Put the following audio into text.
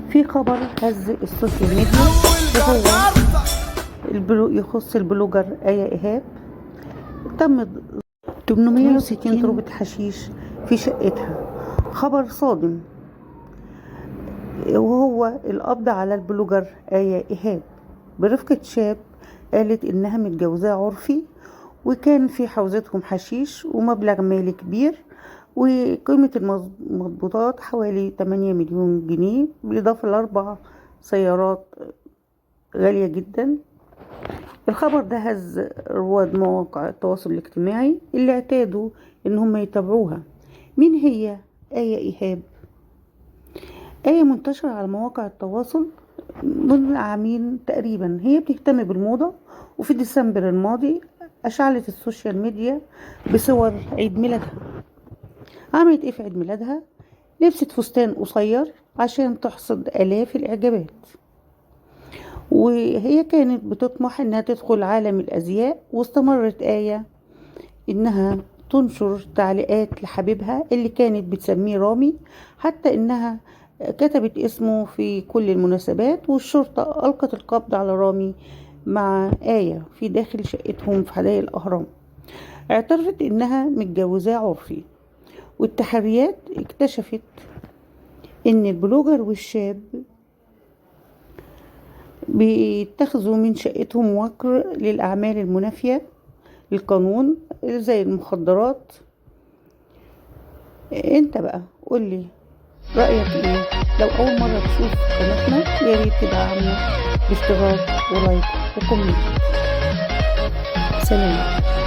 في خبر هز السوشيال ميديا وهو يخص البلوجر آية إيهاب. تم 860 تربة حشيش في شقتها. خبر صادم، وهو القبض على البلوجر آية إيهاب برفقة شاب قالت إنها متجوزاه عرفي، وكان في حوزتهم حشيش ومبلغ مالي كبير، وقيمة المضبوطات حوالي 8 مليون جنيه، بالإضافة ل4 سيارات غالية جدا. الخبر ده هز رواد مواقع التواصل الاجتماعي اللي اعتادوا إن هم يتابعوها. مين هي آية إيهاب؟ آية منتشرة على مواقع التواصل من عامين تقريبا. هي بتهتم بالموضة، وفي ديسمبر الماضي أشعلت السوشيال ميديا بصور عيد ميلادها. عملت ايه في عيد ميلادها؟ لبست فستان قصير عشان تحصد آلاف الإعجابات، وهي كانت بتطمح إنها تدخل عالم الأزياء. واستمرت آية إنها تنشر تعليقات لحبيبها اللي كانت بتسميه رامي، حتى إنها كتبت اسمه في كل المناسبات. والشرطة ألقت القبض على رامي مع آية في داخل شقتهم في حدائق الأهرام. اعترفت إنها متجوزاه عرفي، والتحريات اكتشفت إن البلوجر والشاب بيتخذوا من شقتهم وكر للأعمال المنافية للقانون زي المخدرات. انت بقى قولي رأيك ايه؟ لو أول مرة تشوف قناتنا ياريت تدعمنا باشتراك ولايك وكومنت. سلام.